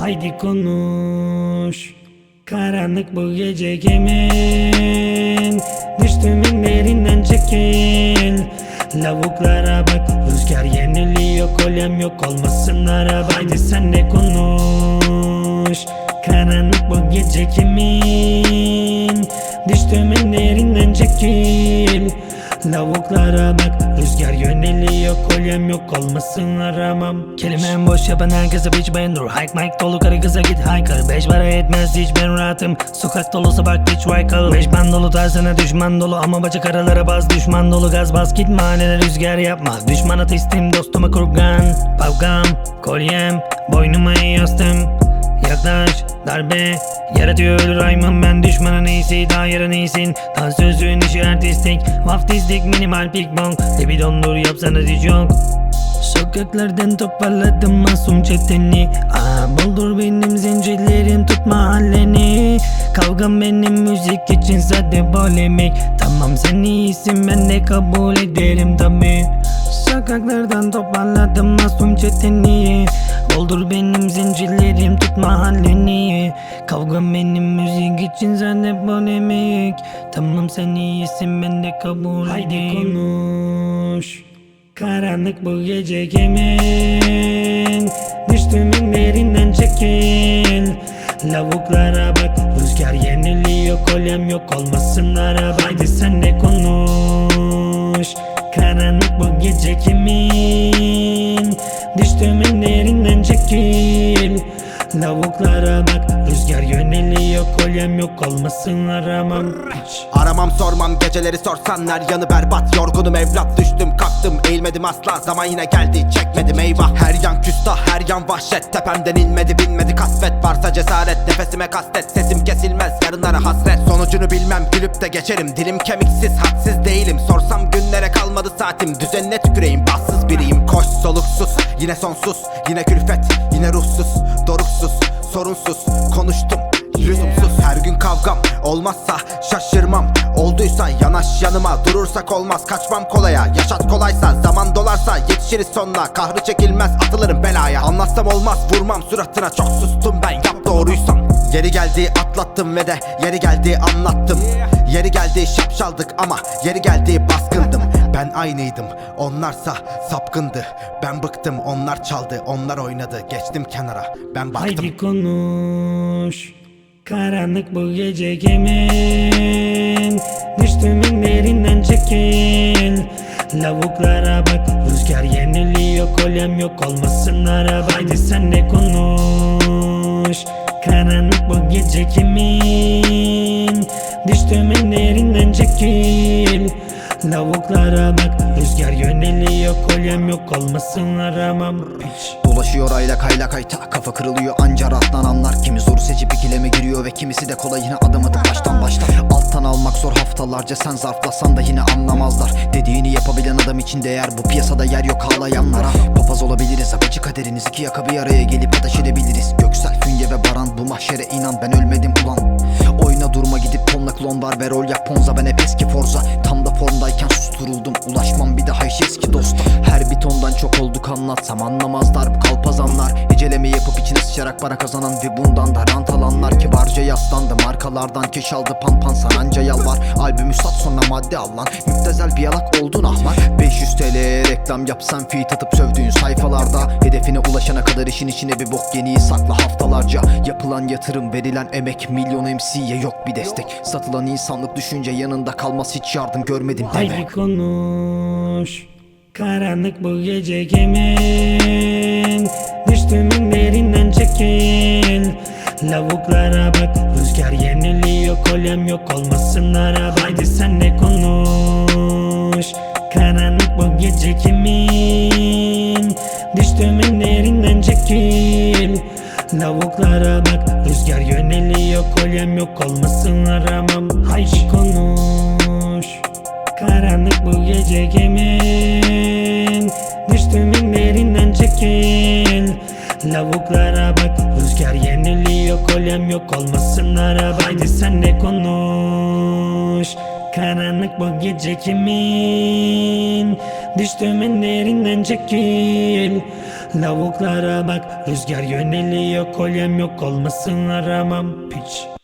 Haydi konuş. Karanlık bu gece kimin? Düştüm derinden çekil. Lavuklara bak, rüzgar yeniliyor, kolyem yok olmasın araba. Haydi sen de konuş. Karanlık bu gece kimin? Düştüm derinden çekil. Lavuklara bak, rüzgar yöneliyor, kolyem yok olmasın aramam. Kelimem boş yapan herkese bitch ben dur. Hike mic dolu karı kıza git haykır. 5 para etmez hiç ben rahatım. Sokak dolusu bak bitch waykal. 5 ban dolu tarzına düşman dolu. Ama bacak aralara baz düşman dolu. Gaz bas git mahallene rüzgar yapma. Düşman ateistim dostuma kurgan. Pavgam, kolyem, boynuma yastım. Yaklaş, darbe, yaratıyor ölür aymın. Ben düşmanın iyisi, daha yarın iyisin. Tan sözün işi artistik, vaftizlik minimal pikbong. Tebi dondur yapsana hiç yok. Sokaklardan toparladım masum çeteni. Buldur benim zincirlerim, tut mahalleni. Kavgam benim müzik için sade polemik. Tamam sen iyisin, ben de kabul ederim tabi. Sokaklardan toparladım masum çeteni. Doldur benim zincirlerim, tut mahalleni. Kavgam benim müzik için sade polemik. Tamam sen iyisin, ben de kabul ederim. Haydi konuş. Karanlık bu gece kimin? Düştüm derinden çekil. Lavuklara bak, rüzgar yeniliyor, kolyem yok olmasın araba. Haydi sen de konuş. Karanlık bu gece kimin? Düştüm derinden çekil. Lavuklara bak, rüzgar yöneliyor, kolyem yok olmasın aramam. Aramam sormam geceleri sorsanlar, yanı berbat yorgunum evlat. Düştüm kalktım eğilmedim asla, zaman yine geldi çekmedim eyvah. Her yan küstah her yan vahşet, tepemden inmedi binmedi kasvet. Varsa cesaret nefesime kastet, sesim kesilmez yarınlara hasret. Sonucunu bilmem gülüp de geçerim, dilim kemiksiz hadsiz değilim. Sorsam günlere kalmadı saatim, düzenine tüküreyim bassız biriyim. Koş soluksuz yine sonsuz, yine külfet yine ruhsuz, doruksuz sorunsuz konuştum lüzumsuz. Her gün kavgam olmazsa şaşırmam, olduysa yanaş yanıma. Durursak olmaz, kaçmam kolaya. Yaşat kolaysa, zaman dolarsa yetişiriz sonuna. Kahrı çekilmez, atılırım belaya. Anlatsam olmaz, vurmam suratına. Çok sustum ben, yap doğruysan. Yeri geldi atlattım ve de yeri geldi anlattım. Yeri geldi şapşaldık ama yeri geldi baskındım. Ben aynıydım, onlarsa sapkındı. Ben bıktım, onlar çaldı, onlar oynadı. Geçtim kenara, ben baktım. Haydi konuş. Karanlık bu gece kimin? Düştüm derinden çekil. Lavuklara bak, rüzgar yeniliyor, kolyem yok olmasın araba. Haydi sen de konuş. Karanlık bu gece kimin? Düştüm derinden çekil. Lavuklara bak, rüzgar yöneliyor, kolyem yok olmasın aramam. Dolaşıyor aylak aylak ayta, kafa kırılıyor anca rastlananlar. Kimi zoru seçip ikileme giriyor ve kimisi de kolayına adım atıp baştan başlar. Alttan almak zor haftalarca, sen zarflasan da yine anlamazlar. Dediğini yapabilen adam için değer, bu piyasada yer yok ağlayanlara. Papaz olabiliriz, apıcı kaderiniz, iki yaka bir araya gelip ateş edebiliriz. Göksel, Fünye ve Baran, bu mahşere inan ben ölmedim ulan. Oyna durma gidip tonla klon var ve rol yap ponza. Ben hep eski forza, tam da formdayken susturuldum. Ulaşmam bir daha hiç eski dosta. Her bir tondan çok olduk, anlatsam anlamazlar bu kalpazanlar. Eceleme yapıp içine sıçarak para kazanan ve bundan da rant alanlar. Kibarca yaslandı markalardan, keş aldı pan sananca yalvar. Albümü sat sonra madde al lan, müptezel bir yalak oldun ahmak. 500 TL reklam yapsan feat atıp sövdüğün sayfalarda. Hedefine ulaşana kadar işin içine bir bok yeniyi sakla haftalarca. Yapılan yatırım, verilen emek, milyon MC'ye yok bir destek. Satılan insanlık düşünce yanında kalmaz, hiç yardım görmedim deme. Haydi konuş. Karanlık bu gece kimin? Düştüm derinden çekil. Lavuklara bak, rüzgar yeniliyor, kolyem yok olmasın araba. Haydi sen de konuş. Karanlık bu gece kimin? Düştüm derinden çekil. Lavuklara bak, rüzgar yöneliyor, kolyem yok olmasın aramam. Haydi konuş. Karanlık bu gece kimin? Düştüm derinden çekil. Lavuklara bak, rüzgar yeniliyor, kolyem yok olmasın araba. Haydi sen de konuş. Karanlık bu gece kimin? Düştüm derinden çekil. Lavuklara bak, rüzgar yöneliyor, kolyem yok olmasın aramam piç.